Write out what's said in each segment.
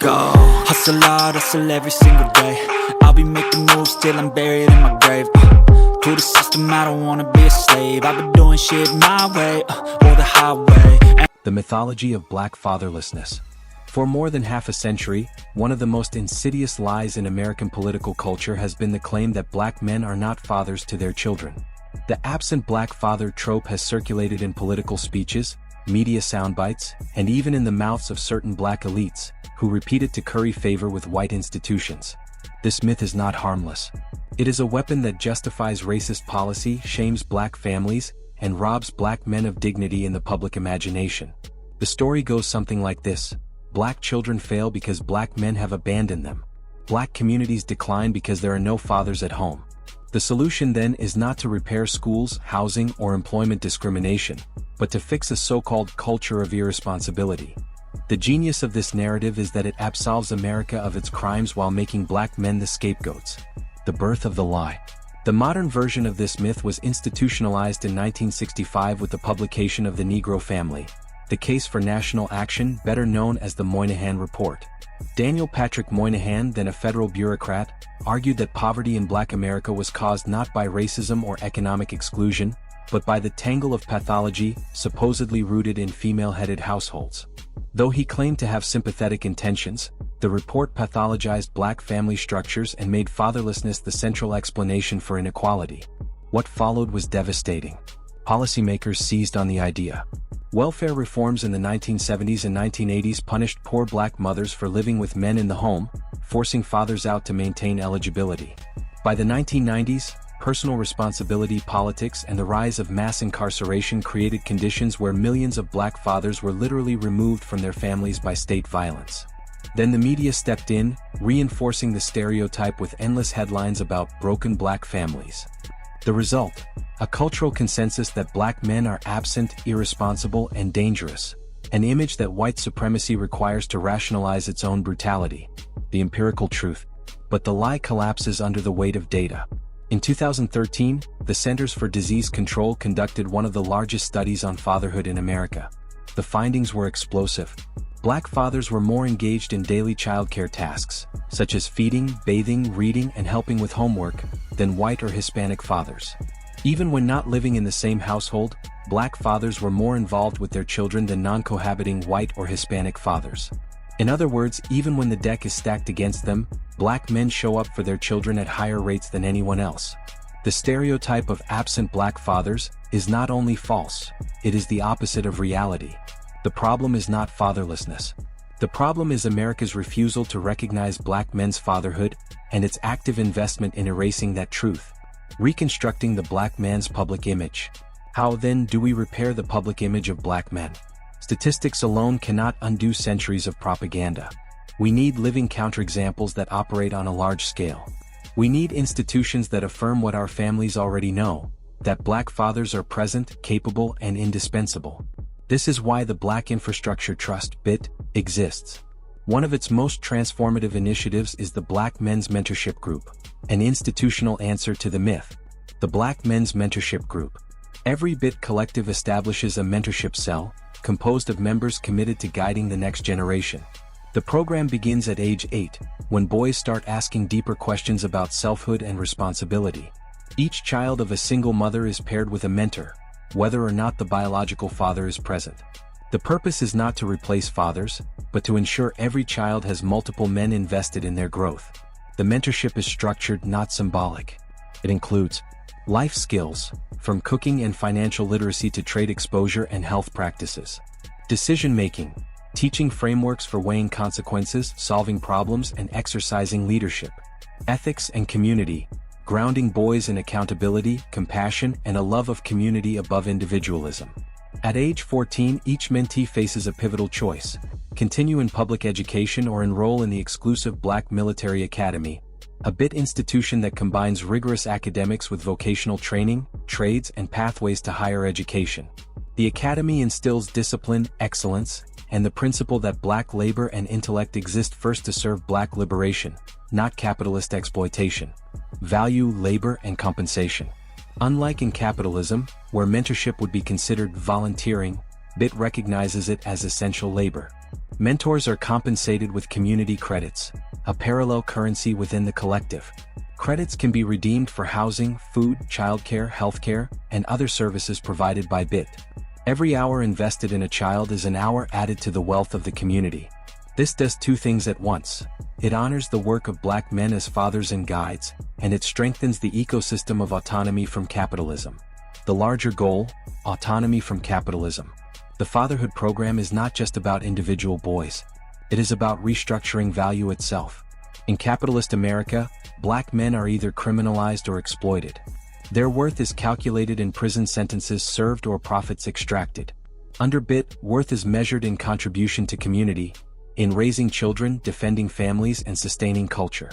go. Hustle hard, hustle every single day. I'll be making moves till I'm buried in my grave. To the system, I don't wanna be a slave. I've been doing shit my way, or the highway. The mythology of black fatherlessness. For more than half a century, one of the most insidious lies in American political culture has been the claim that black men are not fathers to their children. The absent black father trope has circulated in political speeches, media soundbites, and even in the mouths of certain black elites, who repeat it to curry favor with white institutions. This myth is not harmless. It is a weapon that justifies racist policy, shames black families, and robs black men of dignity in the public imagination. The story goes something like this. Black children fail because black men have abandoned them. Black communities decline because there are no fathers at home. The solution then is not to repair schools, housing, or employment discrimination, but to fix a so-called culture of irresponsibility. The genius of this narrative is that it absolves America of its crimes while making black men the scapegoats. The birth of the lie. The modern version of this myth was institutionalized in 1965 with the publication of The Negro Family, the case for national action, better known as the Moynihan Report. Daniel Patrick Moynihan, then a federal bureaucrat, argued that poverty in black America was caused not by racism or economic exclusion, but by the tangle of pathology supposedly rooted in female-headed households. Though he claimed to have sympathetic intentions, the report pathologized black family structures and made fatherlessness the central explanation for inequality. What followed was devastating. Policymakers seized on the idea. Welfare reforms in the 1970s and 1980s punished poor black mothers for living with men in the home, forcing fathers out to maintain eligibility. By the 1990s, personal responsibility politics and the rise of mass incarceration created conditions where millions of black fathers were literally removed from their families by state violence. Then the media stepped in, reinforcing the stereotype with endless headlines about broken black families. The result? A cultural consensus that black men are absent, irresponsible, and dangerous. An image that white supremacy requires to rationalize its own brutality. The empirical truth. But the lie collapses under the weight of data. In 2013, the Centers for Disease Control conducted one of the largest studies on fatherhood in America. The findings were explosive. Black fathers were more engaged in daily childcare tasks, such as feeding, bathing, reading, and helping with homework, than white or Hispanic fathers. Even when not living in the same household, black fathers were more involved with their children than non-cohabiting white or Hispanic fathers. In other words, even when the deck is stacked against them, black men show up for their children at higher rates than anyone else. The stereotype of absent black fathers is not only false, it is the opposite of reality. The problem is not fatherlessness. The problem is America's refusal to recognize black men's fatherhood, and its active investment in erasing that truth. Reconstructing the black man's public image. How then do we repair the public image of black men? Statistics alone cannot undo centuries of propaganda. We need living counterexamples that operate on a large scale. We need institutions that affirm what our families already know, that black fathers are present, capable, and indispensable. This is why the Black Infrastructure Trust (BIT) exists. One of its most transformative initiatives is the Black Men's Mentorship Group, an institutional answer to the myth. The Black Men's Mentorship Group. Every BIT collective establishes a mentorship cell, composed of members committed to guiding the next generation. The program begins at age 8, when boys start asking deeper questions about selfhood and responsibility. Each child of a single mother is paired with a mentor, whether or not the biological father is present. The purpose is not to replace fathers, but to ensure every child has multiple men invested in their growth. The mentorship is structured, not symbolic. It includes life skills, from cooking and financial literacy to trade exposure and health practices. Decision-making, teaching frameworks for weighing consequences, solving problems, and exercising leadership. Ethics and community, grounding boys in accountability, compassion, and a love of community above individualism. At age 14, each mentee faces a pivotal choice: continue in public education or enroll in the exclusive Black Military Academy, a BIT institution that combines rigorous academics with vocational training, trades, and pathways to higher education. The academy instills discipline, excellence, and the principle that Black labor and intellect exist first to serve Black liberation, not capitalist exploitation. Value, labor, and compensation. Unlike in capitalism, where mentorship would be considered volunteering, BIT recognizes it as essential labor. Mentors are compensated with community credits, a parallel currency within the collective. Credits can be redeemed for housing, food, childcare, healthcare, and other services provided by BIT. Every hour invested in a child is an hour added to the wealth of the community. This does two things at once. It honors the work of Black men as fathers and guides, and it strengthens the ecosystem of autonomy from capitalism. The larger goal: autonomy from capitalism. The fatherhood program is not just about individual boys. It is about restructuring value itself. In capitalist America, Black men are either criminalized or exploited. Their worth is calculated in prison sentences served or profits extracted. Under BIT, worth is measured in contribution to community, in raising children, defending families, and sustaining culture.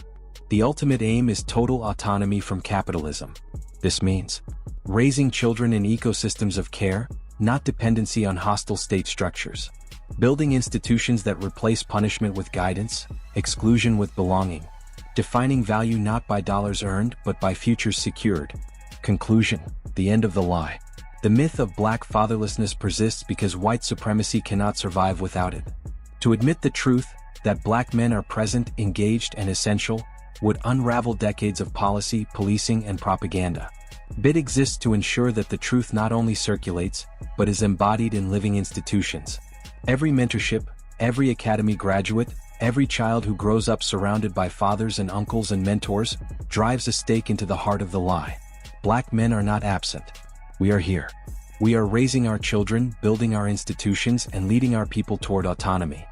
The ultimate aim is total autonomy from capitalism. This means raising children in ecosystems of care, not dependency on hostile state structures. Building institutions that replace punishment with guidance, exclusion with belonging. Defining value not by dollars earned but by futures secured. Conclusion: the end of the lie. The myth of Black fatherlessness persists because white supremacy cannot survive without it. To admit the truth, that Black men are present, engaged, and essential, would unravel decades of policy, policing, and propaganda. BIT exists to ensure that the truth not only circulates, but is embodied in living institutions. Every mentorship, every academy graduate, every child who grows up surrounded by fathers and uncles and mentors, drives a stake into the heart of the lie. Black men are not absent. We are here. We are raising our children, building our institutions, and leading our people toward autonomy.